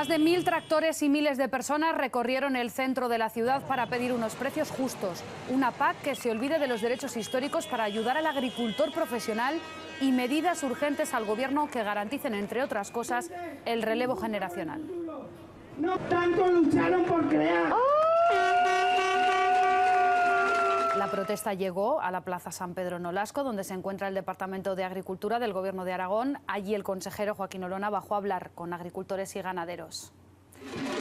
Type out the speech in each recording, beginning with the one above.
Más de 1000 tractores y miles de personas recorrieron el centro de la ciudad para pedir unos precios justos, una PAC que se olvide de los derechos históricos para ayudar al agricultor profesional y medidas urgentes al gobierno que garanticen, entre otras cosas, el relevo generacional. No tanto lucharon por crear. La protesta llegó a la Plaza San Pedro Nolasco, donde se encuentra el Departamento de Agricultura del Gobierno de Aragón. Allí el consejero Joaquín Olona bajó a hablar con agricultores y ganaderos.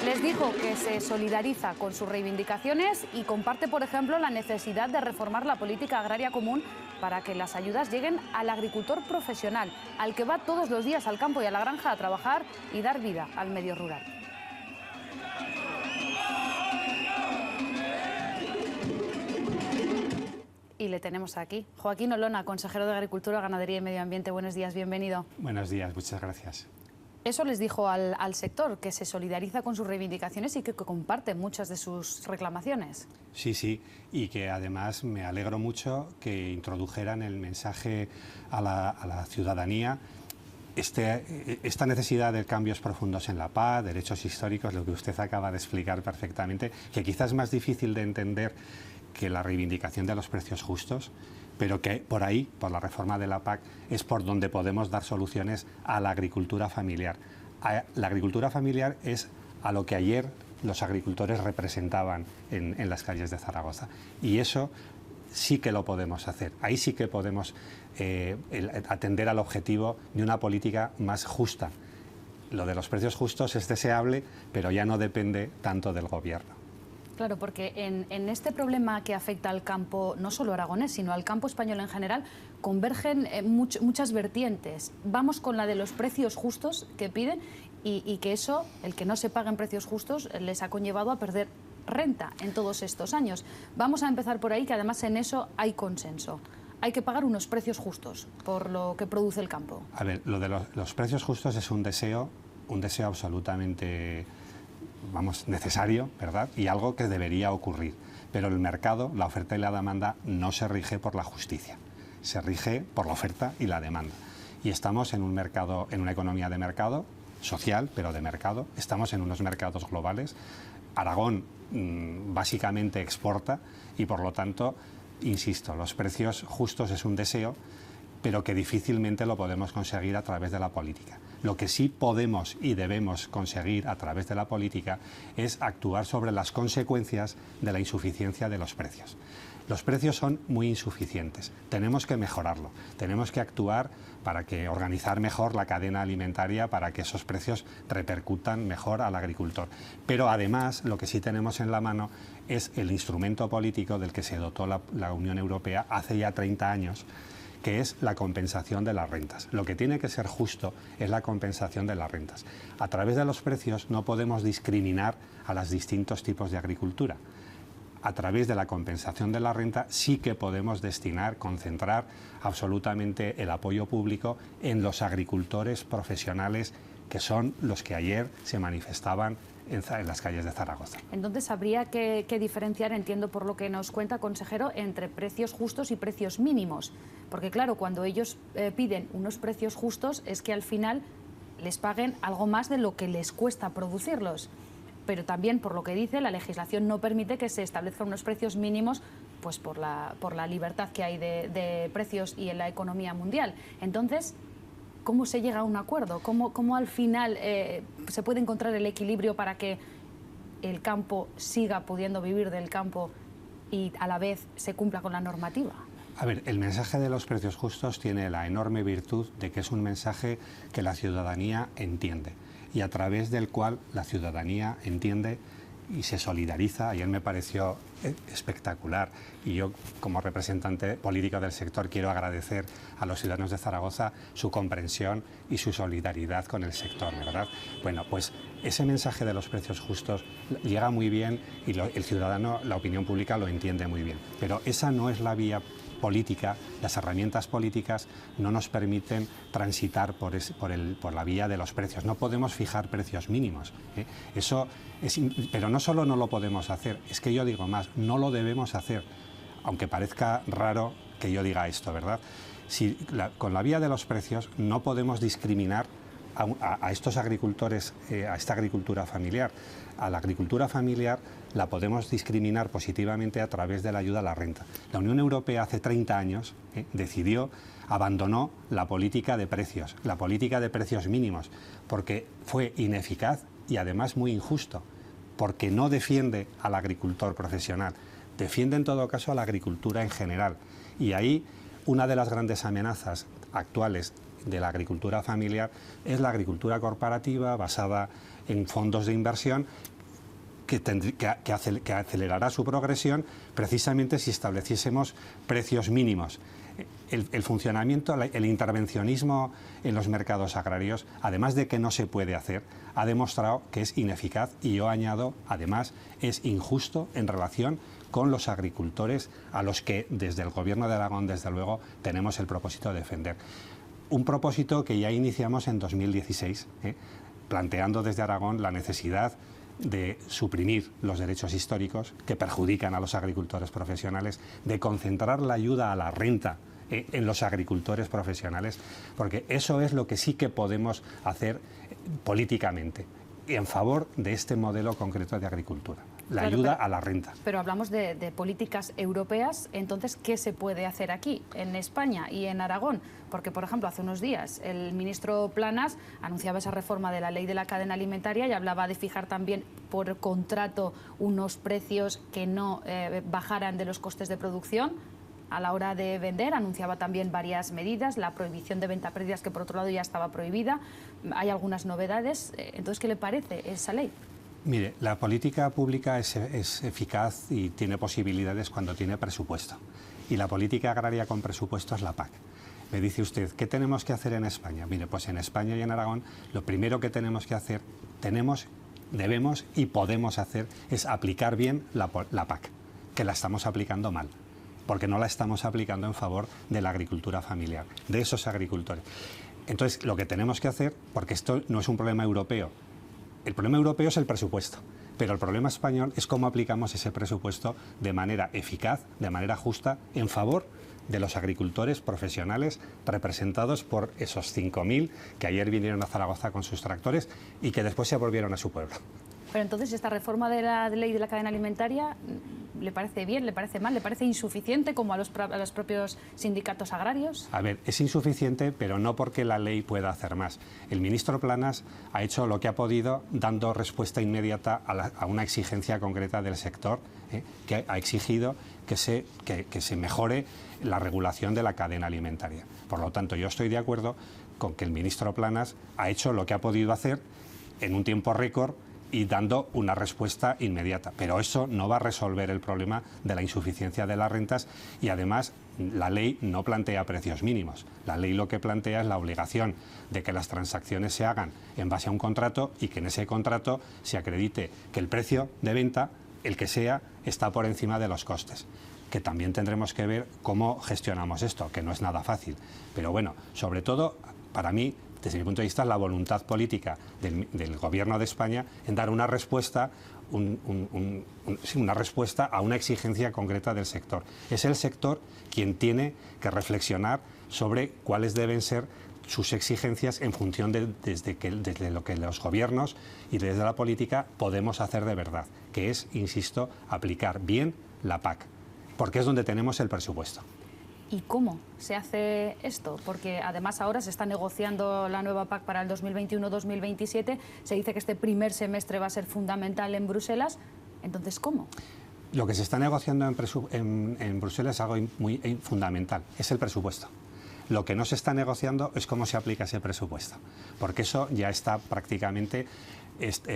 Les dijo que se solidariza con sus reivindicaciones y comparte, por ejemplo, la necesidad de reformar la política agraria común para que las ayudas lleguen al agricultor profesional, al que va todos los días al campo y a la granja a trabajar y dar vida al medio rural. Y le tenemos aquí. Joaquín Olona, consejero de Agricultura, Ganadería y Medio Ambiente. Buenos días, bienvenido. Buenos días, muchas gracias. Eso les dijo al sector, que se solidariza con sus reivindicaciones y que comparte muchas de sus reclamaciones. Sí, y que además me alegro mucho que introdujeran el mensaje a la ciudadanía, esta necesidad de cambios profundos en la PAC, derechos históricos, lo que usted acaba de explicar perfectamente, que quizás es más difícil de entender que la reivindicación de los precios justos, pero que por ahí, por la reforma de la PAC, es por donde podemos dar soluciones a la agricultura familiar. La agricultura familiar es a lo que ayer los agricultores representaban en las calles de Zaragoza. Y eso sí que lo podemos hacer. Ahí sí que podemos atender al objetivo de una política más justa. Lo de los precios justos es deseable, pero ya no depende tanto del gobierno. Claro, porque en este problema que afecta al campo, no solo aragonés, sino al campo español en general, convergen muchas vertientes. Vamos con la de los precios justos que piden y que eso, el que no se paguen precios justos, les ha conllevado a perder renta en todos estos años. Vamos a empezar por ahí, que además en eso hay consenso. Hay que pagar unos precios justos por lo que produce el campo. A ver, lo de los precios justos es un deseo absolutamente necesario, ¿verdad? Y algo que debería ocurrir. Pero el mercado, la oferta y la demanda, no se rige por la justicia, se rige por la oferta y la demanda. Y estamos en un mercado, en una economía de mercado, social, pero de mercado. Estamos en unos mercados globales. Aragón básicamente exporta y, por lo tanto, insisto, los precios justos es un deseo, pero que difícilmente lo podemos conseguir a través de la política. Lo que sí podemos y debemos conseguir a través de la política es actuar sobre las consecuencias de la insuficiencia de los precios. Los precios son muy insuficientes, tenemos que mejorarlo, tenemos que actuar para organizar mejor la cadena alimentaria para que esos precios repercutan mejor al agricultor. Pero además lo que sí tenemos en la mano es el instrumento político del que se dotó la Unión Europea hace ya 30 años, que es la compensación de las rentas. Lo que tiene que ser justo es la compensación de las rentas. A través de los precios no podemos discriminar a los distintos tipos de agricultura. A través de la compensación de la renta sí que podemos concentrar absolutamente el apoyo público en los agricultores profesionales, que son los que ayer se manifestaban en las calles de Zaragoza. Entonces habría que diferenciar, entiendo por lo que nos cuenta, consejero, entre precios justos y precios mínimos. Porque claro, cuando ellos piden unos precios justos es que al final les paguen algo más de lo que les cuesta producirlos. Pero también, por lo que dice, la legislación no permite que se establezcan unos precios mínimos, pues por la libertad que hay de precios y en la economía mundial. Entonces, ¿cómo se llega a un acuerdo? ¿Cómo al final se puede encontrar el equilibrio para que el campo siga pudiendo vivir del campo y a la vez se cumpla con la normativa? A ver, el mensaje de los precios justos tiene la enorme virtud de que es un mensaje que la ciudadanía entiende y a través del cual la ciudadanía entiende y se solidariza. Ayer me pareció espectacular y yo, como representante político del sector, quiero agradecer a los ciudadanos de Zaragoza su comprensión y su solidaridad con el sector, ¿verdad? Bueno, pues ese mensaje de los precios justos llega muy bien y el ciudadano, la opinión pública lo entiende muy bien, pero esa no es la vía política. Las herramientas políticas no nos permiten transitar por la vía de los precios. No podemos fijar precios mínimos, ¿eh? Pero no solo no lo podemos hacer, es que yo digo más, no lo debemos hacer, aunque parezca raro que yo diga esto, ¿verdad? Con la vía de los precios no podemos discriminar a estos agricultores, a esta agricultura familiar. A la agricultura familiar la podemos discriminar positivamente a través de la ayuda a la renta. La Unión Europea hace 30 años abandonó la política de precios mínimos, porque fue ineficaz y además muy injusto, porque no defiende al agricultor profesional, defiende en todo caso a la agricultura en general. Y ahí una de las grandes amenazas actuales de la agricultura familiar es la agricultura corporativa basada en fondos de inversión que acelerará su progresión precisamente si estableciésemos precios mínimos. El funcionamiento, el intervencionismo en los mercados agrarios, además de que no se puede hacer, ha demostrado que es ineficaz y yo añado, además, es injusto en relación con los agricultores a los que desde el Gobierno de Aragón, desde luego, tenemos el propósito de defender. Un propósito que ya iniciamos en 2016, planteando desde Aragón la necesidad de suprimir los derechos históricos que perjudican a los agricultores profesionales, de concentrar la ayuda a la renta en los agricultores profesionales, porque eso es lo que sí que podemos hacer políticamente y en favor de este modelo concreto de agricultura. La ayuda a la renta. Pero hablamos de políticas europeas, entonces, ¿qué se puede hacer aquí, en España y en Aragón? Porque, por ejemplo, hace unos días el ministro Planas anunciaba esa reforma de la ley de la cadena alimentaria y hablaba de fijar también por contrato unos precios que no bajaran de los costes de producción a la hora de vender. Anunciaba también varias medidas, la prohibición de venta a pérdidas, que por otro lado ya estaba prohibida. Hay algunas novedades. Entonces, ¿qué le parece esa ley? Mire, la política pública es eficaz y tiene posibilidades cuando tiene presupuesto. Y la política agraria con presupuesto es la PAC. Me dice usted, ¿qué tenemos que hacer en España? Mire, pues en España y en Aragón lo primero que tenemos que hacer, debemos y podemos hacer es aplicar bien la PAC, que la estamos aplicando mal, porque no la estamos aplicando en favor de la agricultura familiar, de esos agricultores. Entonces, lo que tenemos que hacer, porque esto no es un problema europeo, el problema europeo es el presupuesto, pero el problema español es cómo aplicamos ese presupuesto de manera eficaz, de manera justa, en favor de los agricultores profesionales representados por esos 5.000 que ayer vinieron a Zaragoza con sus tractores y que después se volvieron a su pueblo. Pero entonces, ¿esta reforma de la ley de la cadena alimentaria le parece bien, le parece mal, le parece insuficiente como a los propios sindicatos agrarios? A ver, es insuficiente, pero no porque la ley pueda hacer más. El ministro Planas ha hecho lo que ha podido, dando respuesta inmediata a una exigencia concreta del sector, que ha exigido que se mejore la regulación de la cadena alimentaria. Por lo tanto, yo estoy de acuerdo con que el ministro Planas ha hecho lo que ha podido hacer en un tiempo récord y dando una respuesta inmediata. Pero eso no va a resolver el problema de la insuficiencia de las rentas y además la ley no plantea precios mínimos. La ley lo que plantea es la obligación de que las transacciones se hagan en base a un contrato y que en ese contrato se acredite que el precio de venta, el que sea, está por encima de los costes. Que también tendremos que ver cómo gestionamos esto, que no es nada fácil. Pero bueno, sobre todo, para mí, desde mi punto de vista, la voluntad política del Gobierno de España en dar una respuesta, una respuesta a una exigencia concreta del sector. Es el sector quien tiene que reflexionar sobre cuáles deben ser sus exigencias en función desde lo que los gobiernos y desde la política podemos hacer de verdad, que es, insisto, aplicar bien la PAC, porque es donde tenemos el presupuesto. ¿Y cómo se hace esto? Porque además ahora se está negociando la nueva PAC para el 2021-2027. Se dice que este primer semestre va a ser fundamental en Bruselas. Entonces, ¿cómo? Lo que se está negociando en Bruselas es algo muy fundamental, es el presupuesto. Lo que no se está negociando es cómo se aplica ese presupuesto, porque eso ya está prácticamente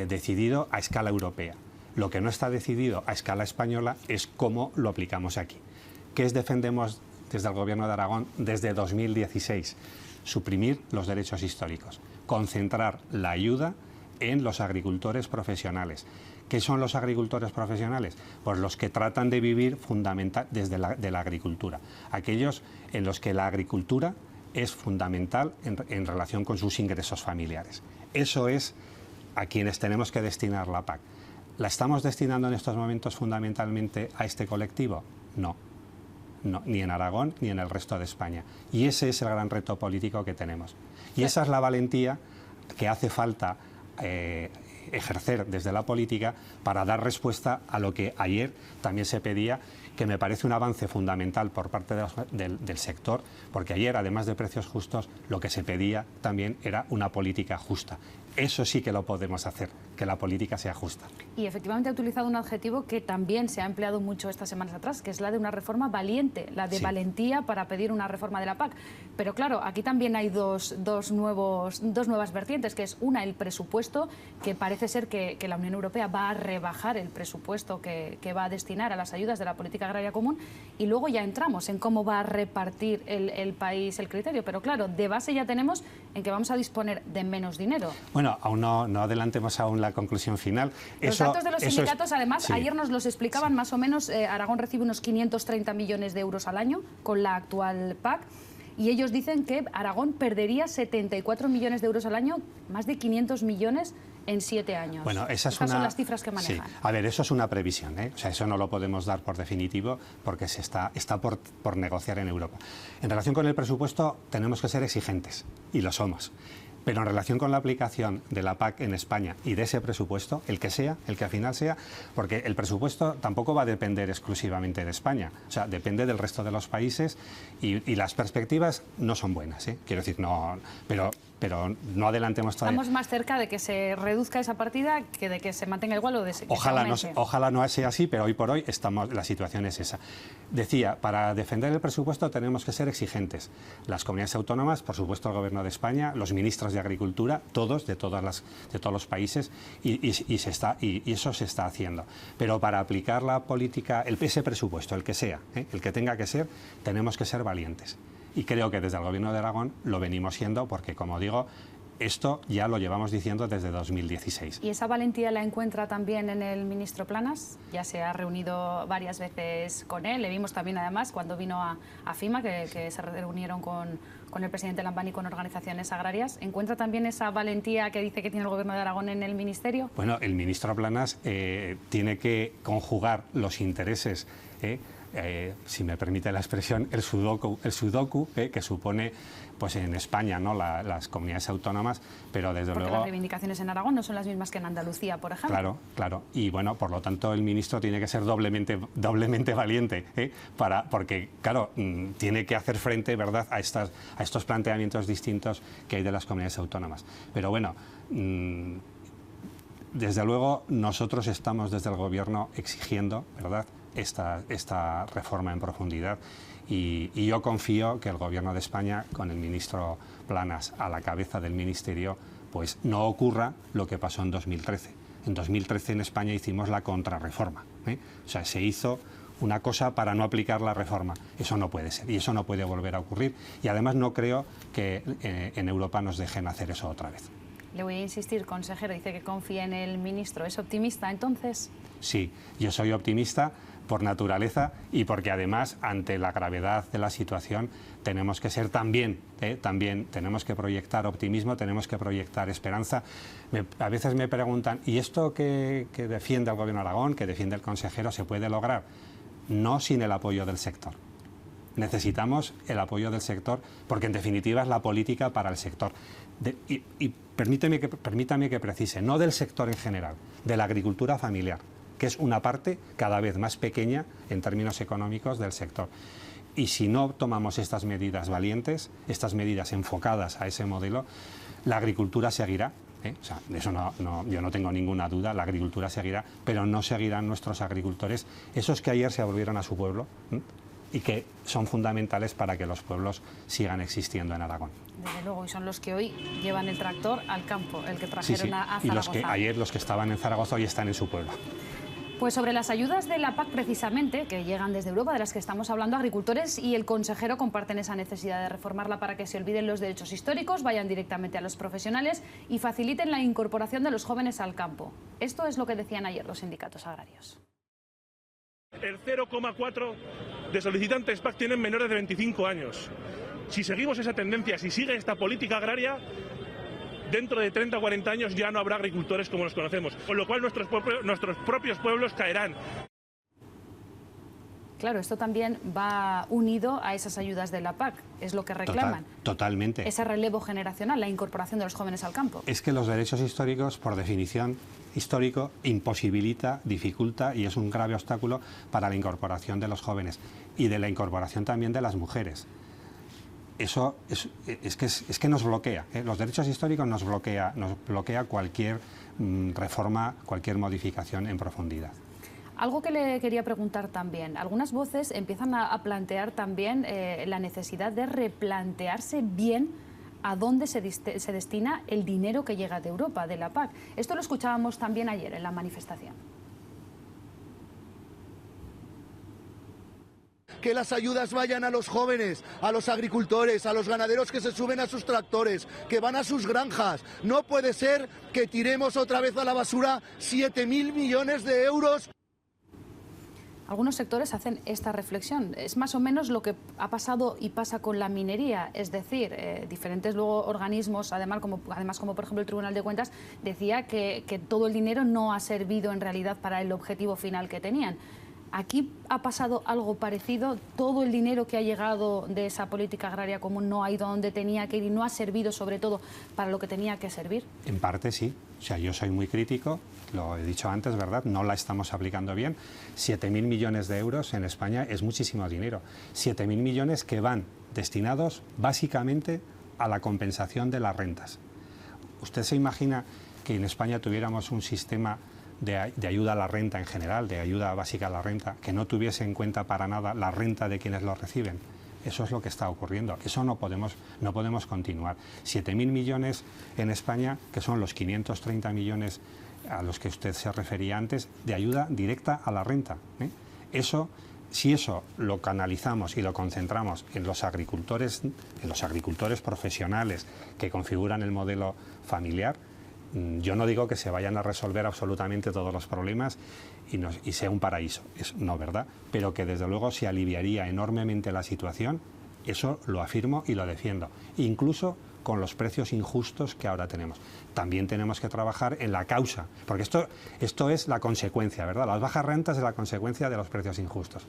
decidido a escala europea. Lo que no está decidido a escala española es cómo lo aplicamos aquí. ¿Qué defendemos desde el Gobierno de Aragón desde 2016? Suprimir los derechos históricos, concentrar la ayuda en los agricultores profesionales. ¿Qué son los agricultores profesionales? Pues los que tratan de vivir desde la agricultura. Aquellos en los que la agricultura es fundamental en relación con sus ingresos familiares. Eso es a quienes tenemos que destinar la PAC. ¿La estamos destinando en estos momentos fundamentalmente a este colectivo? No. No, ni en Aragón ni en el resto de España. Y ese es el gran reto político que tenemos. Y esa es la valentía que hace falta ejercer desde la política para dar respuesta a lo que ayer también se pedía, que me parece un avance fundamental por parte del sector, porque ayer, además de precios justos, lo que se pedía también era una política justa. Eso sí que lo podemos hacer, que la política sea justa. Y efectivamente ha utilizado un adjetivo que también se ha empleado mucho estas semanas atrás, que es la de una reforma valiente, la de valentía para pedir una reforma de la PAC. Pero claro, aquí también hay dos nuevas vertientes, que es una, el presupuesto, que parece ser que la Unión Europea va a rebajar el presupuesto que va a destinar a las ayudas de la política agraria común, y luego ya entramos en cómo va a repartir el país el criterio. Pero claro, de base ya tenemos en que vamos a disponer de menos dinero. Bueno, aún no adelantemos aún la conclusión final. Los datos de los sindicatos, además, ayer nos los explicaban más o menos. Aragón recibe unos 530 millones de euros al año con la actual PAC. Y ellos dicen que Aragón perdería 74 millones de euros al año, más de 500 millones en 7 años. Bueno, Estas son las cifras que manejan. Sí. A ver, eso es una previsión, ¿eh? O sea, eso no lo podemos dar por definitivo porque está por negociar en Europa. En relación con el presupuesto tenemos que ser exigentes, y lo somos. Pero en relación con la aplicación de la PAC en España y de ese presupuesto, el que al final sea, porque el presupuesto tampoco va a depender exclusivamente de España, o sea, depende del resto de los países y las perspectivas no son buenas, ¿eh? Quiero decir, no, pero no adelantemos todavía. Estamos más cerca de que se reduzca esa partida que de que se mantenga igual o de que Ojalá no sea así, pero hoy por hoy la situación es esa. Decía, para defender el presupuesto tenemos que ser exigentes. Las comunidades autónomas, por supuesto el Gobierno de España, los ministros de Agricultura, todos, de todos los países, y eso se está haciendo. Pero para aplicar la política, ese presupuesto, el que sea, el que tenga que ser, tenemos que ser valientes. Y creo que desde el Gobierno de Aragón lo venimos siendo porque, como digo, esto ya lo llevamos diciendo desde 2016. ¿Y esa valentía la encuentra también en el ministro Planas? Ya se ha reunido varias veces con él. Le vimos también, además, cuando vino a FIMA, que se reunieron con el presidente Lambán y con organizaciones agrarias. ¿Encuentra también esa valentía que dice que tiene el Gobierno de Aragón en el ministerio? Bueno, el ministro Planas tiene que conjugar los intereses, si me permite la expresión, el sudoku que supone pues en España, ¿no?, las comunidades autónomas, pero desde Porque luego... las reivindicaciones en Aragón no son las mismas que en Andalucía, por ejemplo. Claro. Y bueno, por lo tanto el ministro tiene que ser doblemente valiente, porque, claro, tiene que hacer frente, ¿verdad?, a estos planteamientos distintos que hay de las comunidades autónomas. Pero bueno, desde luego nosotros estamos desde el Gobierno exigiendo, ¿verdad?, esta reforma en profundidad. Y yo confío que el Gobierno de España, con el ministro Planas a la cabeza del ministerio, pues no ocurra lo que pasó en 2013. En 2013 en España hicimos la contrarreforma, O sea, se hizo una cosa para no aplicar la reforma. Eso no puede ser y eso no puede volver a ocurrir. Y además no creo que en Europa nos dejen hacer eso otra vez. Le voy a insistir, consejero, dice que confía en el ministro. ¿Es optimista entonces? Sí, yo soy optimista por naturaleza y porque además ante la gravedad de la situación tenemos que ser también tenemos que proyectar optimismo, tenemos que proyectar esperanza. A veces me preguntan, ¿y esto que defiende el Gobierno de Aragón, que defiende el consejero, se puede lograr? No sin el apoyo del sector. Necesitamos el apoyo del sector porque en definitiva es la política para el sector. Y permítame que precise, no del sector en general, de la agricultura familiar, que es una parte cada vez más pequeña en términos económicos del sector. Y si no tomamos estas medidas valientes, estas medidas enfocadas a ese modelo, la agricultura seguirá. O sea, de eso yo no tengo ninguna duda, la agricultura seguirá, pero no seguirán nuestros agricultores, esos que ayer se volvieron a su pueblo y que son fundamentales para que los pueblos sigan existiendo en Aragón. Desde luego, y son los que hoy llevan el tractor al campo, el que trajeron a Zaragoza. Y ayer los que estaban en Zaragoza hoy están en su pueblo. Pues sobre las ayudas de la PAC precisamente, que llegan desde Europa, de las que estamos hablando, agricultores y el consejero comparten esa necesidad de reformarla para que se olviden los derechos históricos, vayan directamente a los profesionales y faciliten la incorporación de los jóvenes al campo. Esto es lo que decían ayer los sindicatos agrarios. El 0,4 de solicitantes PAC tienen menores de 25 años. Si seguimos esa tendencia, si sigue esta política agraria, dentro de 30 o 40 años ya no habrá agricultores como los conocemos, con lo cual nuestros propios pueblos caerán. Claro, esto también va unido a esas ayudas de la PAC, es lo que reclaman. Totalmente. Ese relevo generacional, la incorporación de los jóvenes al campo. Es que los derechos históricos, por definición histórico, imposibilita, dificulta y es un grave obstáculo para la incorporación de los jóvenes y de la incorporación también de las mujeres. Eso es que nos bloquea, ¿eh? Los derechos históricos nos bloquea cualquier reforma, cualquier modificación en profundidad. Algo que le quería preguntar también, algunas voces empiezan a plantear también la necesidad de replantearse bien a dónde se destina el dinero que llega de Europa, de la PAC. Esto lo escuchábamos también ayer en la manifestación. Que las ayudas vayan a los jóvenes, a los agricultores, a los ganaderos que se suben a sus tractores, que van a sus granjas. No puede ser que tiremos otra vez a la basura 7.000 millones de euros. Algunos sectores hacen esta reflexión. Es más o menos lo que ha pasado y pasa con la minería. Es decir, diferentes luego organismos, además como por ejemplo el Tribunal de Cuentas, decía que todo el dinero no ha servido en realidad para el objetivo final que tenían. ¿Aquí ha pasado algo parecido? ¿Todo el dinero que ha llegado de esa política agraria común no ha ido a donde tenía que ir y no ha servido sobre todo para lo que tenía que servir? En parte sí. O sea, yo soy muy crítico, lo he dicho antes, ¿verdad? No la estamos aplicando bien. 7.000 millones de euros en España es muchísimo dinero. 7.000 millones que van destinados básicamente a la compensación de las rentas. ¿Usted se imagina que en España tuviéramos un sistema de ayuda a la renta en general, de ayuda básica a la renta, que no tuviese en cuenta para nada la renta de quienes lo reciben? Eso es lo que está ocurriendo. Eso no podemos continuar. 7.000 millones en España, que son los 530 millones a los que usted se refería antes, de ayuda directa a la renta, ¿eh? Si eso lo canalizamos y lo concentramos en los agricultores profesionales que configuran el modelo familiar, yo no digo que se vayan a resolver absolutamente todos los problemas y sea un paraíso, no, ¿verdad? Pero que desde luego se aliviaría enormemente la situación, eso lo afirmo y lo defiendo, incluso con los precios injustos que ahora tenemos. También tenemos que trabajar en la causa, porque esto es la consecuencia, ¿verdad? Las bajas rentas es la consecuencia de los precios injustos.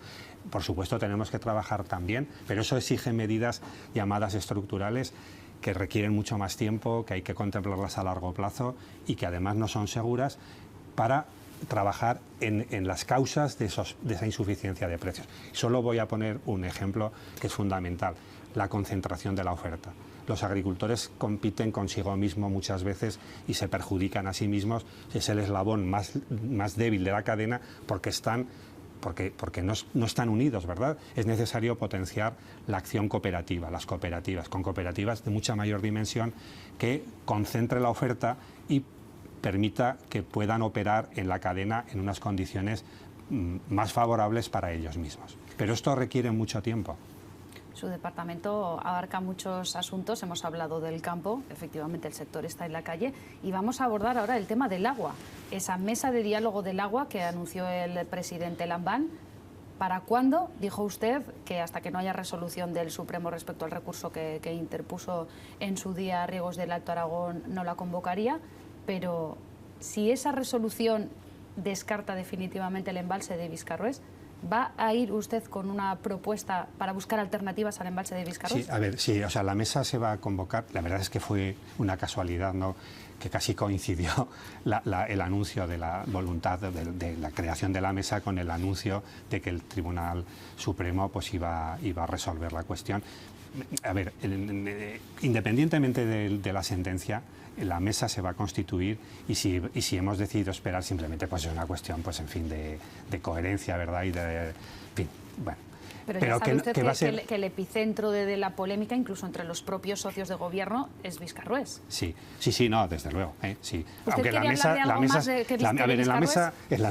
Por supuesto tenemos que trabajar también, pero eso exige medidas llamadas estructurales que requieren mucho más tiempo, que hay que contemplarlas a largo plazo y que además no son seguras para trabajar en las causas de esa insuficiencia de precios. Solo voy a poner un ejemplo que es fundamental, la concentración de la oferta. Los agricultores compiten consigo mismo muchas veces y se perjudican a sí mismos. Es el eslabón más débil de la cadena porque no están unidos, ¿verdad? Es necesario potenciar la acción cooperativa, las cooperativas, con cooperativas de mucha mayor dimensión que concentre la oferta y permita que puedan operar en la cadena en unas condiciones más favorables para ellos mismos. Pero esto requiere mucho tiempo. Su departamento abarca muchos asuntos, hemos hablado del campo, efectivamente el sector está en la calle, y vamos a abordar ahora el tema del agua, esa mesa de diálogo del agua que anunció el presidente Lambán. ¿Para cuándo? Dijo usted que hasta que no haya resolución del Supremo respecto al recurso que interpuso en su día Riegos del Alto Aragón no la convocaría, pero si esa resolución descarta definitivamente el embalse de Viscarrués, ¿va a ir usted con una propuesta para buscar alternativas al embalse de Viscarrués? Sí, a ver, sí, o sea, la mesa se va a convocar. La verdad es que fue una casualidad, ¿no?, que casi coincidió el anuncio de la voluntad de la creación de la mesa con el anuncio de que el Tribunal Supremo pues iba a resolver la cuestión. A ver, independientemente de la sentencia, la mesa se va a constituir y si hemos decidido esperar simplemente pues es una cuestión pues en fin de coherencia, ¿verdad? Y de, en fin, bueno. Pero ya sabe usted que el epicentro de la polémica, incluso entre los propios socios de gobierno, es Viscarrués. Sí, no, desde luego. Sí. Aunque la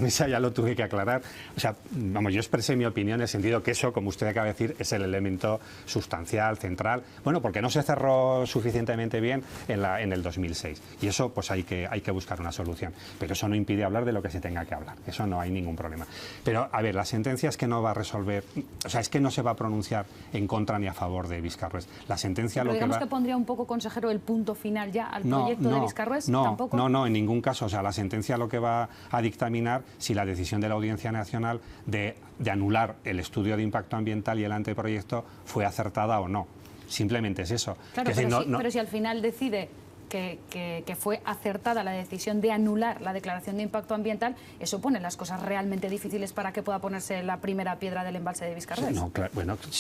mesa ya lo tuve que aclarar. O sea, vamos, yo expresé mi opinión en el sentido que eso, como usted acaba de decir, es el elemento sustancial, central. Bueno, porque no se cerró suficientemente bien en el 2006. Y eso, pues hay que buscar una solución. Pero eso no impide hablar de lo que se tenga que hablar. Eso no hay ningún problema. Pero, a ver, la sentencia es que no va a resolver. O sea, es que no se va a pronunciar en contra ni a favor de Viscarrués. La sentencia Pero lo digamos que va... que pondría un poco, consejero, el punto final ya al proyecto de Viscarrués, ¿tampoco? No, en ningún caso. O sea, la sentencia lo que va a dictaminar si la decisión de la Audiencia Nacional de anular el estudio de impacto ambiental y el anteproyecto fue acertada o no. Simplemente es eso. Claro, es pero, decir, pero si al final decide que fue acertada la decisión de anular la declaración de impacto ambiental, eso pone las cosas realmente difíciles para que pueda ponerse la primera piedra del embalse de Viscarrués. No, claro, bueno, pero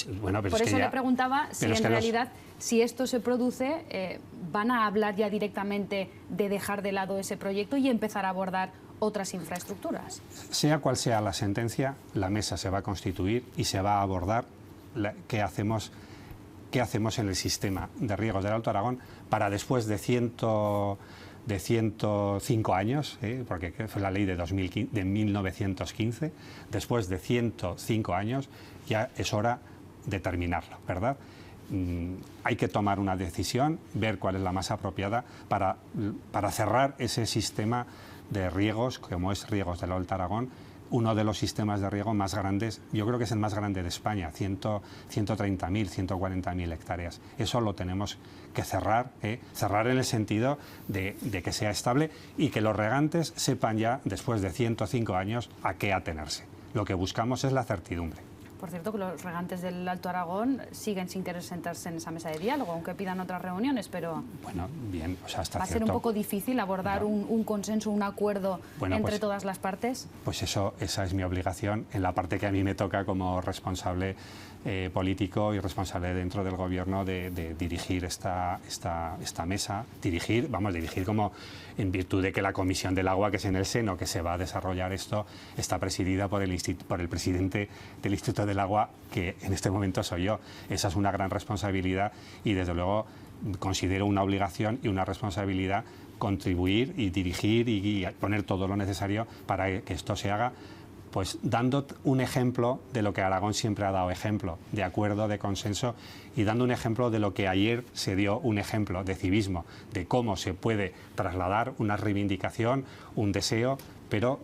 por es eso que ya, le preguntaba si en realidad, si esto se produce, van a hablar ya directamente de dejar de lado ese proyecto y empezar a abordar otras infraestructuras. Sea cual sea la sentencia, la mesa se va a constituir y se va a abordar qué hacemos en el sistema de riegos del Alto Aragón para después de 105 años, porque fue la ley de 1915, después de 105 años ya es hora de terminarlo, ¿verdad? Hay que tomar una decisión, ver cuál es la más apropiada para cerrar ese sistema de riegos, como es Riegos del Alto Aragón, uno de los sistemas de riego más grandes, yo creo que es el más grande de España, 130.000, 140.000 hectáreas. Eso lo tenemos que cerrar, cerrar en el sentido de que sea estable y que los regantes sepan ya, después de 105 años, a qué atenerse. Lo que buscamos es la certidumbre. Por cierto, que los regantes del Alto Aragón siguen sin querer sentarse en esa mesa de diálogo, aunque pidan otras reuniones, pero... Bueno, bien, o sea, hasta ¿va a ser un poco difícil abordar un consenso, un acuerdo entre todas las partes? Pues esa es mi obligación en la parte que a mí me toca como responsable político y responsable dentro del Gobierno de dirigir esta mesa. Dirigir como en virtud de que la Comisión del Agua, que es en el seno que se va a desarrollar esto, está presidida por el presidente del Instituto del Agua, que en este momento soy yo. Esa es una gran responsabilidad y desde luego considero una obligación y una responsabilidad contribuir y dirigir y poner todo lo necesario para que esto se haga, pues dando un ejemplo de lo que Aragón siempre ha dado ejemplo, de acuerdo, de consenso, y dando un ejemplo de lo que ayer se dio un ejemplo de civismo, de cómo se puede trasladar una reivindicación, un deseo, pero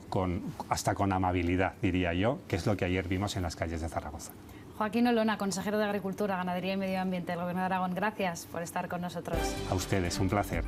hasta con amabilidad, diría yo, que es lo que ayer vimos en las calles de Zaragoza. Joaquín Olona, consejero de Agricultura, Ganadería y Medio Ambiente del Gobierno de Aragón, gracias por estar con nosotros. A ustedes, un placer.